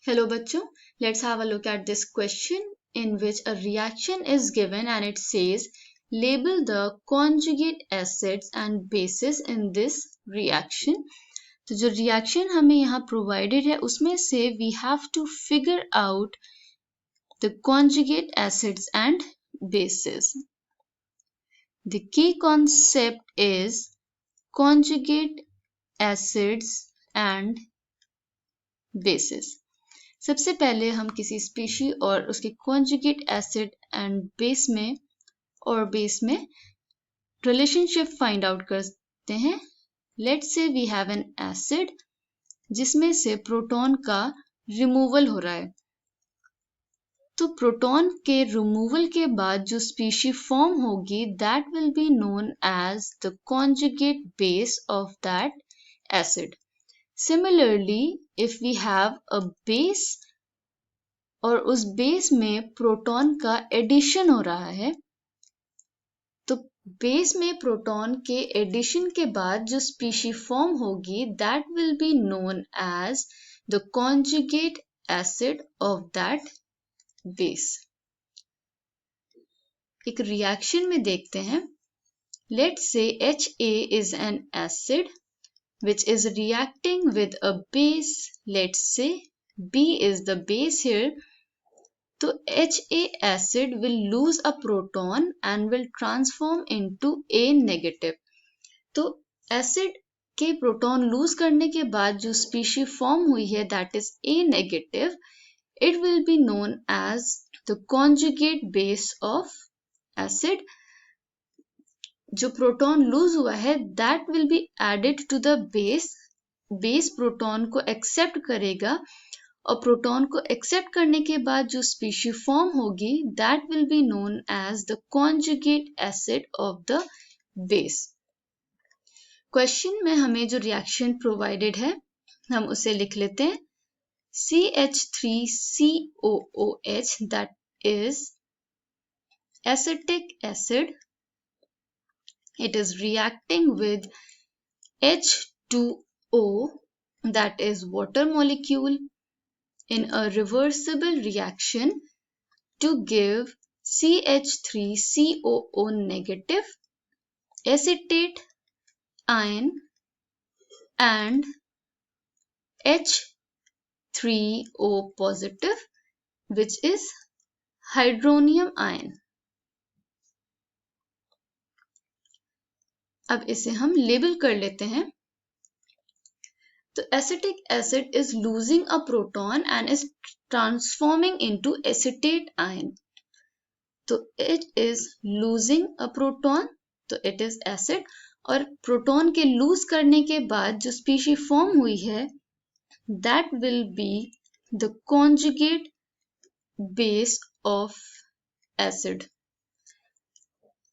Hello bachcho, let's have a look at this question in which a reaction is given and it says label the conjugate acids and bases in this reaction. तो जो reaction हमें यहाँ provided है उसमें से we have to figure out the conjugate acids and bases. The key concept is conjugate acids and bases. सबसे पहले हम किसी स्पीशी और उसके कॉन्जुगेट एसिड एंड बेस में रिलेशनशिप फाइंड आउट करते हैं. Let's say we have an acid जिसमें से प्रोटॉन का रिमूवल हो रहा है. तो प्रोटॉन के रिमूवल के बाद जो स्पीशी फॉर्म होगी that will be known as the conjugate base of that acid. Similarly, if we have a base और उस बेस में प्रोटॉन का एडिशन हो रहा है तो बेस में प्रोटॉन के एडिशन के बाद जो स्पीशी फॉर्म होगी that will be known as the conjugate acid of that base. एक रिएक्शन में देखते हैं. Let's say HA is an acid which is reacting with a base. Let's say B is the base here. So HA acid will lose a proton and will transform into A negative. तो acid के proton lose करने के बाद जो species form हुई है that is A negative, it will be known as the conjugate base of acid. जो proton lose हुआ है that will be added to the base. Base proton को एक्सेप्ट करेगा और प्रोटॉन को एक्सेप्ट करने के बाद जो स्पीशी फॉर्म होगी that will be known as the conjugate acid of the base. Question में हमें जो रिएक्शन प्रोवाइडेड है हम उसे लिख लेते हैं. CH3COOH that is acetic acid. It is reacting with H2O that is water molecule in a reversible reaction to give CH3COO negative acetate ion and H3O positive which is hydronium ion. अब इसे हम label कर लेते हैं. तो acetic acid is losing a proton and is transforming into acetate ion. तो it is losing a proton तो it is acid और प्रोटॉन के लूज करने के बाद जो स्पीशी फॉर्म हुई है that will be the conjugate base of acid.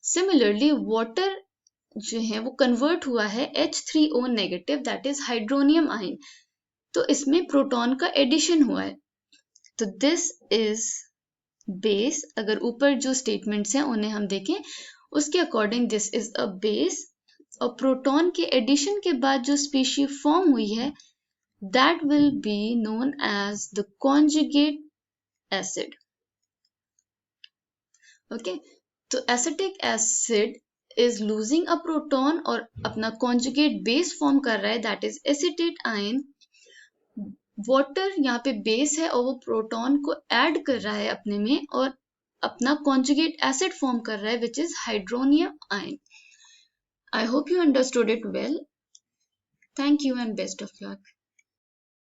Similarly water जो है वो कन्वर्ट हुआ है H3O negative that is hydronium ion. तो इसमें प्रोटॉन का एडिशन हुआ है. तो दिस इज बेस. अगर ऊपर जो स्टेटमेंट्स हैं उन्हें हम देखें उसके according this is a base और प्रोटॉन के एडिशन के बाद जो स्पीशी फॉर्म हुई है that will be known as the conjugate acid. Okay, तो acetic acid is losing a proton और अपना conjugate base form कर रहा है that is acetate ion. Water यहाँ पे बेस है और वो प्रोटॉन को ऐड कर रहा है अपने में और अपना conjugate acid form कर रहा है which is hydronium ion. I hope you understood it well. Thank you and best of luck.